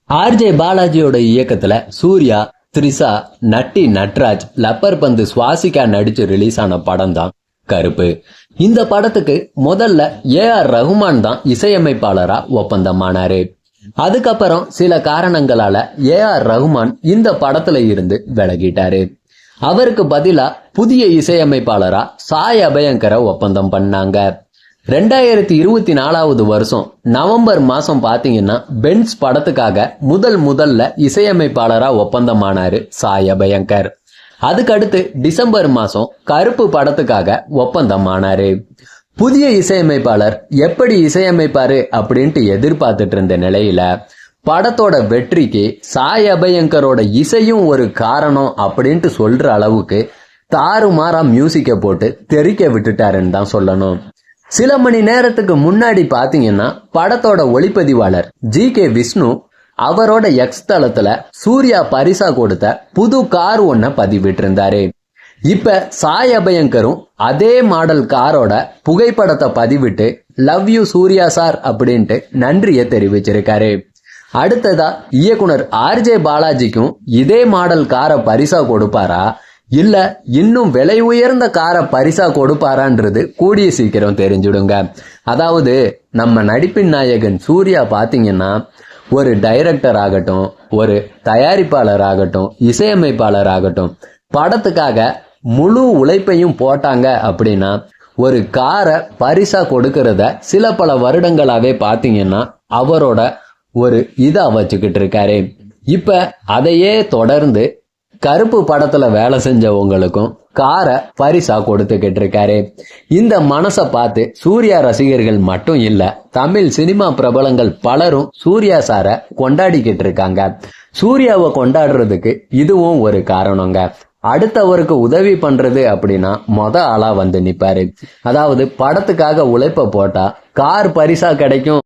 RJ பாலாஜியோட இயக்கத்துல சூர்யா, த்ரிஷா, நட்டி Natraj, rubber பந்து சுவாசிகா நடிச்சு ரிலீஸ் ஆன படம் தான் கருப்பு. இந்த படத்துக்கு முதல்ல ஏஆர் ரஹ்மான் தான் இசையமைப்பாளரா ஒப்பந்தமானாரு. அதுக்கப்புறம் சில காரணங்களால ஏஆர் ரஹ்மான் இந்த படத்துல இருந்து விலகிட்டாரு. அவருக்கு பதிலா புதிய இசையமைப்பாளரா சாய் அபயங்கரை ஒப்பந்தம் பண்ணாங்க. 2024 வருஷம் நவம்பர் மாசம் பாத்தீங்கன்னா பென்ஸ் படத்துக்காக முதல்ல இசையமைப்பாளரா ஒப்பந்தமானாரு சாய் அபயங்கர். அதுக்கடுத்து டிசம்பர் மாசம் கருப்பு படத்துக்காக ஒப்பந்தமானாரு. புதிய இசையமைப்பாளர் எப்படி இசையமைப்பாரு அப்படின்ட்டு எதிர்பார்த்துட்டு இருந்த நிலையில படத்தோட வெற்றிக்கு சாய் அபயங்கரோட இசையும் ஒரு காரணம் அப்படின்ட்டு சொல்ற அளவுக்கு தாறுமாறா மியூசிக்கை போட்டு தெறிக்க விட்டுட்டாருன்னு தான் சொல்லணும். சில மணி நேரத்துக்கு முன்னாடி பாத்தீங்கன்னா படத்தோட ஒளிப்பதிவாளர் ஜி.கே. விஷ்ணு அவரோட எக்ஸ் தளத்துல சூர்யா பரிசா கொடுத்த புது கார் ஒன்ன பதிவிட்டு இருந்தாரு. இப்ப சாய் அபயங்கரும் அதே மாடல் காரோட புகைப்படத்தை பதிவிட்டு லவ் யூ சூர்யா சார் அப்படின்ட்டு நன்றியை தெரிவிச்சிருக்காரு. அடுத்ததா இயக்குனர் ஆர்ஜே பாலாஜிக்கும் இதே மாடல் காரை பரிசா கொடுப்பாரா இல்ல இன்னும் விலை உயர்ந்த காரை பரிசா கொடுப்பாரான்றது கூடிய சீக்கிரம் தெரிஞ்சுடுங்க. அதாவது நம்ம நடிப்பின் நாயகன் சூர்யா பாத்தீங்கன்னா ஒரு டைரக்டர் ஆகட்டும், ஒரு தயாரிப்பாளர் ஆகட்டும், இசையமைப்பாளர் ஆகட்டும், படத்துக்காக முழு உழைப்பையும் போட்டாங்க அப்படின்னா ஒரு காரை பரிசா கொடுக்கறத சில பல வருடங்களாவே பாத்தீங்கன்னா அவரோட ஒரு இதா வச்சுக்கிட்டு இருக்காரு. இப்ப அதையே தொடர்ந்து கருப்பு படத்துல வேலை செஞ்சவங்களுக்கும் காரை பரிசா கொடுத்துக்கிட்டு இருக்காரு. இந்த மனசை பார்த்து சூர்யா ரசிகர்கள் மட்டும் இல்ல, தமிழ் சினிமா பிரபலங்கள் பலரும் சூர்யா சாரை கொண்டாடிக்கிட்டு இருக்காங்க. சூர்யாவை கொண்டாடுறதுக்கு இதுவும் ஒரு காரணங்க. அடுத்தவருக்கு உதவி பண்றது அப்படின்னா ஆளா வந்து நிப்பாரு. அதாவது படத்துக்காக உழைப்ப போட்டா கார் பரிசா கிடைக்கும்